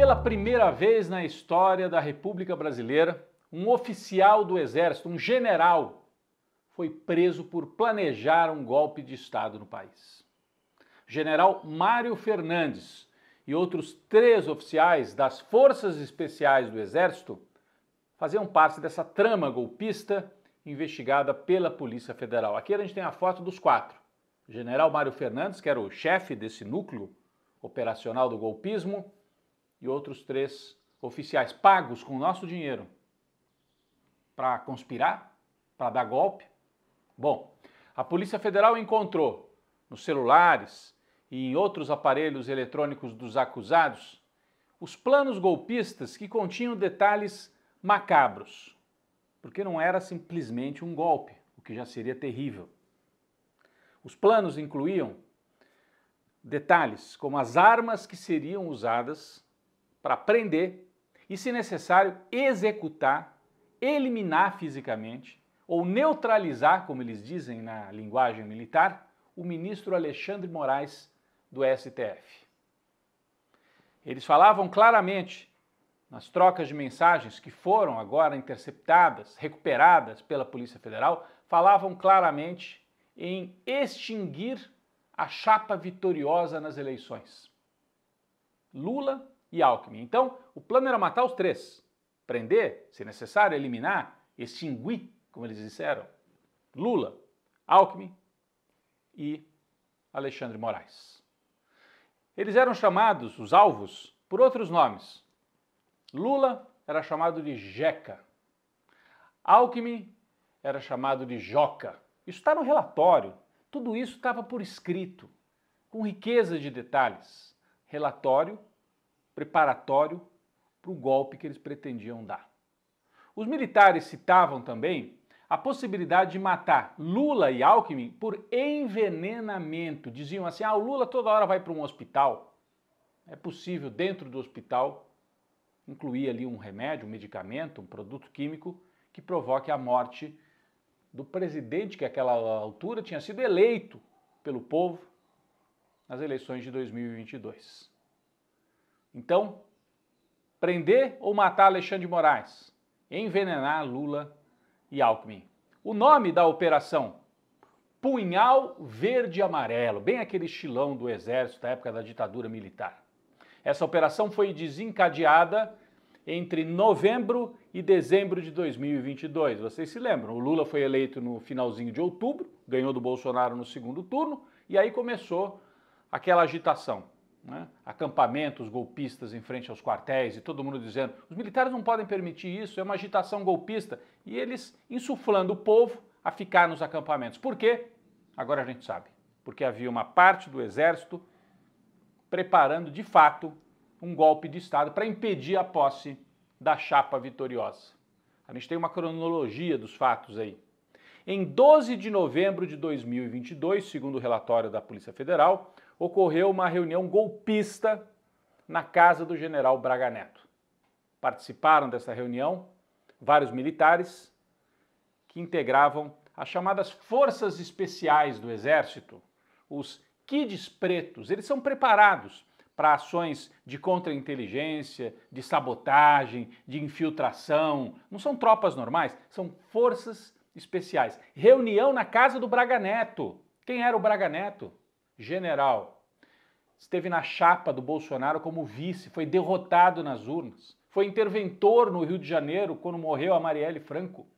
Pela primeira vez na história da República Brasileira, um oficial do Exército, um general, foi preso por planejar um golpe de Estado no país. O general Mário Fernandes e outros 3 oficiais das Forças Especiais do Exército faziam parte dessa trama golpista investigada pela Polícia Federal. Aqui a gente tem a foto dos 4. O general Mário Fernandes, que era o chefe desse núcleo operacional do golpismo, e outros 3 oficiais pagos com o nosso dinheiro para conspirar, para dar golpe. Bom, a Polícia Federal encontrou nos celulares e em outros aparelhos eletrônicos dos acusados os planos golpistas que continham detalhes macabros, porque não era simplesmente um golpe, o que já seria terrível. Os planos incluíam detalhes como as armas que seriam usadas para prender e, se necessário, executar, eliminar fisicamente ou neutralizar, como eles dizem na linguagem militar, o ministro Alexandre de Moraes do STF. Eles falavam claramente nas trocas de mensagens que foram agora interceptadas, recuperadas pela Polícia Federal, falavam claramente em extinguir a chapa vitoriosa nas eleições. Lula e Alckmin. Então, o plano era matar os 3. Prender, se necessário, eliminar, extinguir, como eles disseram, Lula, Alckmin e Alexandre de Moraes. Eles eram chamados, os alvos, por outros nomes. Lula era chamado de Jeca. Alckmin era chamado de Joca. Isso está no relatório. Tudo isso estava por escrito, com riqueza de detalhes. Relatório preparatório para o golpe que eles pretendiam dar. Os militares citavam também a possibilidade de matar Lula e Alckmin por envenenamento. Diziam assim, o Lula toda hora vai para um hospital. É possível, dentro do hospital, incluir ali um remédio, um medicamento, um produto químico que provoque a morte do presidente que àquela altura tinha sido eleito pelo povo nas eleições de 2022. Então, prender ou matar Alexandre de Moraes, envenenar Lula e Alckmin. O nome da operação, Punhal Verde e Amarelo, bem aquele estilão do Exército da época da ditadura militar. Essa operação foi desencadeada entre novembro e dezembro de 2022. Vocês se lembram, o Lula foi eleito no finalzinho de outubro, ganhou do Bolsonaro no segundo turno, e aí começou aquela agitação. Acampamentos golpistas em frente aos quartéis e todo mundo dizendo os militares não podem permitir isso, é uma agitação golpista. E eles insuflando o povo a ficar nos acampamentos. Por quê? Agora a gente sabe. Porque havia uma parte do Exército preparando de fato um golpe de Estado para impedir a posse da chapa vitoriosa. A gente tem uma cronologia dos fatos aí. Em 12 de novembro de 2022, segundo o relatório da Polícia Federal, ocorreu uma reunião golpista na casa do general Braga Neto. Participaram dessa reunião vários militares que integravam as chamadas Forças Especiais do Exército, os Kids Pretos. Eles são preparados para ações de contra-inteligência, de sabotagem, de infiltração. Não são tropas normais, são forças especiais. Reunião na casa do Braga Neto. Quem era o Braga Neto? General. Esteve na chapa do Bolsonaro como vice, foi derrotado nas urnas. Foi interventor no Rio de Janeiro quando morreu a Marielle Franco.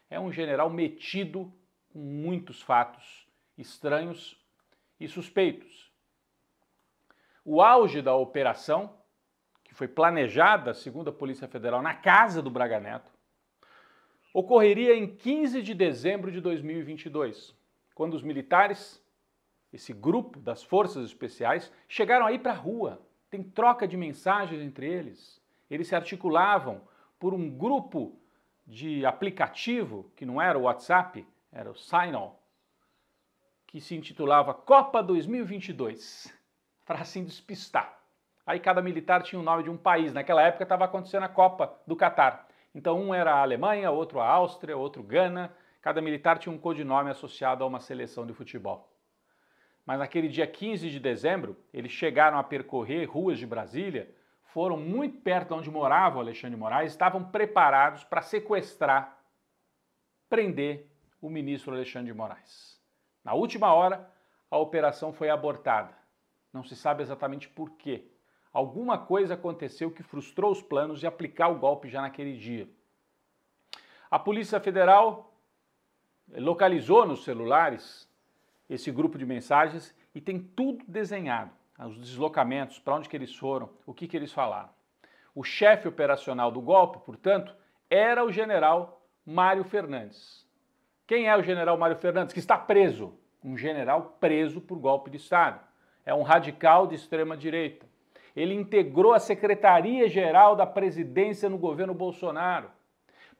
É um general metido com muitos fatos estranhos e suspeitos. O auge da operação, que foi planejada, segundo a Polícia Federal, na casa do Braga Neto, ocorreria em 15 de dezembro de 2022, quando os militares, esse grupo das Forças Especiais, chegaram aí para a rua. Tem troca de mensagens entre eles. Eles se articulavam por um grupo de aplicativo, que não era o WhatsApp, era o Signal, que se intitulava Copa 2022, para assim despistar. Aí cada militar tinha o nome de um país. Naquela época estava acontecendo a Copa do Catar. Então um era a Alemanha, outro a Áustria, outro Gana. Cada militar tinha um codinome associado a uma seleção de futebol. Mas naquele dia 15 de dezembro, eles chegaram a percorrer ruas de Brasília, foram muito perto de onde morava o Alexandre de Moraes, estavam preparados para sequestrar, prender o ministro Alexandre de Moraes. Na última hora, a operação foi abortada. Não se sabe exatamente por quê. Alguma coisa aconteceu que frustrou os planos de aplicar o golpe já naquele dia. A Polícia Federal localizou nos celulares esse grupo de mensagens e tem tudo desenhado. Os deslocamentos, para onde que eles foram, o que eles falaram. O chefe operacional do golpe, portanto, era o general Mário Fernandes. Quem é o general Mário Fernandes? Que está preso. Um general preso por golpe de Estado. É um radical de extrema-direita. Ele integrou a Secretaria-Geral da Presidência no governo Bolsonaro.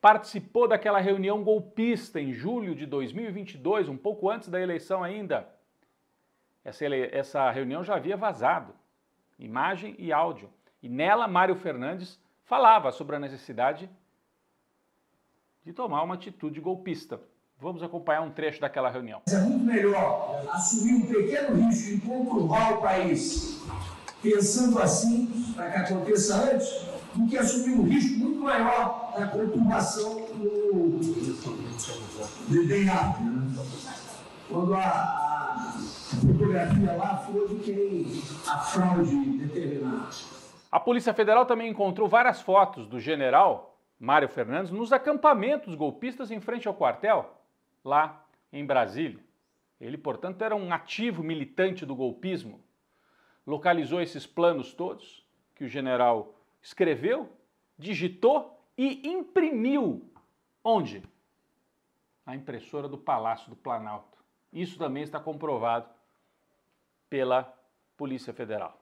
Participou daquela reunião golpista em julho de 2022, um pouco antes da eleição ainda. Essa reunião já havia vazado, imagem e áudio. E nela, Mário Fernandes falava sobre a necessidade de tomar uma atitude golpista. Vamos acompanhar um trecho daquela reunião. É muito melhor assumir um pequeno risco em conturbar o país, pensando assim, para que aconteça antes, do que assumir um risco muito maior da conturbação bem rápido. Né? Quando a fotografia lá foi de quem a fraude determinada. A Polícia Federal também encontrou várias fotos do general Mário Fernandes nos acampamentos golpistas em frente ao quartel, lá em Brasília. Ele, portanto, era um ativo militante do golpismo. Localizou esses planos todos que o general escreveu, digitou e imprimiu. Onde? Na impressora do Palácio do Planalto. Isso também está comprovado pela Polícia Federal.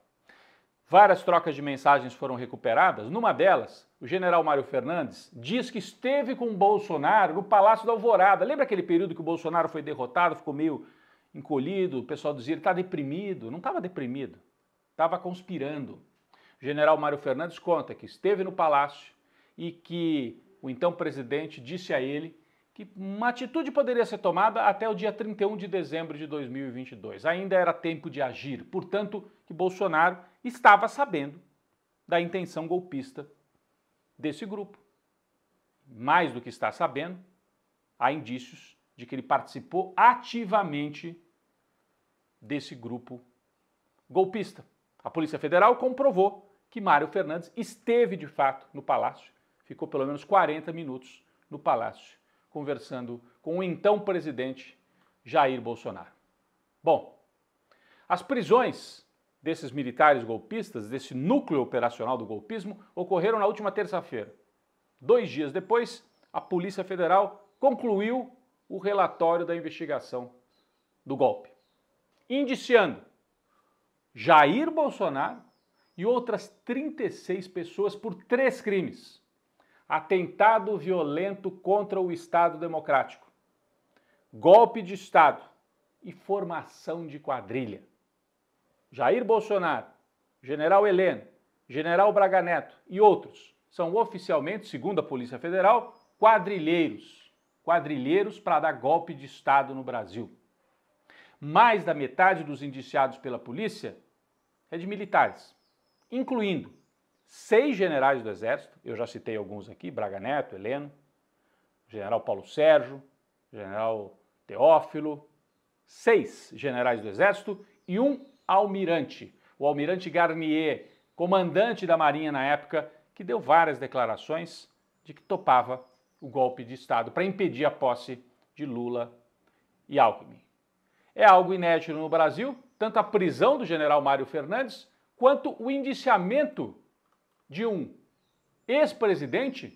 Várias trocas de mensagens foram recuperadas. Numa delas, o general Mário Fernandes diz que esteve com Bolsonaro no Palácio da Alvorada. Lembra aquele período que o Bolsonaro foi derrotado, ficou meio encolhido, o pessoal dizia que ele está deprimido. Não estava deprimido, estava conspirando. O general Mário Fernandes conta que esteve no palácio e que o então presidente disse a ele que uma atitude poderia ser tomada até o dia 31 de dezembro de 2022. Ainda era tempo de agir, portanto, que Bolsonaro estava sabendo da intenção golpista desse grupo. Mais do que está sabendo, há indícios de que ele participou ativamente desse grupo golpista. A Polícia Federal comprovou que Mário Fernandes esteve de fato no palácio, ficou pelo menos 40 minutos no palácio, conversando com o então presidente Jair Bolsonaro. Bom, as prisões desses militares golpistas, desse núcleo operacional do golpismo, ocorreram na última terça-feira. 2 dias depois, a Polícia Federal concluiu o relatório da investigação do golpe, indiciando Jair Bolsonaro e outras 36 pessoas por 3 crimes. Atentado violento contra o Estado Democrático, golpe de Estado e formação de quadrilha. Jair Bolsonaro, General Heleno, General Braga Neto e outros são oficialmente, segundo a Polícia Federal, quadrilheiros. Quadrilheiros para dar golpe de Estado no Brasil. Mais da metade dos indiciados pela polícia é de militares, incluindo 6 generais do Exército, eu já citei alguns aqui, Braga Neto, Heleno, General Paulo Sérgio, General Teófilo, 6 generais do Exército e um almirante, o almirante Garnier, comandante da Marinha na época, que deu várias declarações de que topava o golpe de Estado para impedir a posse de Lula e Alckmin. É algo inédito no Brasil, tanto a prisão do general Mário Fernandes, quanto o indiciamento de um ex-presidente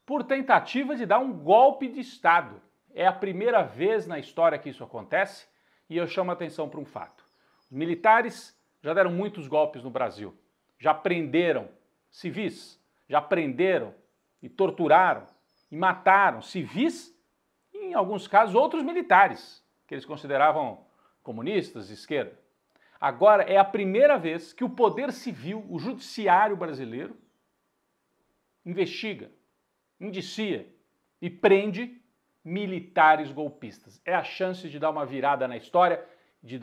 por tentativa de dar um golpe de Estado. É a primeira vez na história que isso acontece e eu chamo a atenção para um fato. Os militares já deram muitos golpes no Brasil, já prenderam civis, já prenderam e torturaram e mataram civis e, em alguns casos, outros militares, que eles consideravam comunistas de esquerda. Agora é a primeira vez que o poder civil, o judiciário brasileiro, investiga, indicia e prende militares golpistas. É a chance de dar uma virada na história, de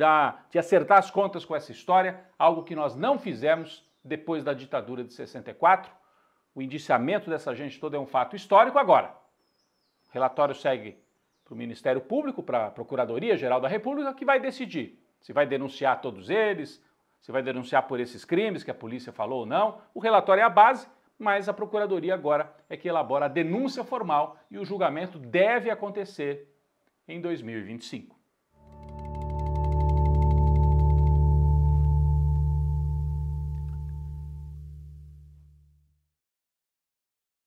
acertar as contas com essa história, algo que nós não fizemos depois da ditadura de 64. O indiciamento dessa gente toda é um fato histórico. Agora, o relatório segue para o Ministério Público, para a Procuradoria-Geral da República, que vai decidir se vai denunciar todos eles, se vai denunciar por esses crimes que a polícia falou ou não. O relatório é a base, mas a Procuradoria agora é que elabora a denúncia formal e o julgamento deve acontecer em 2025.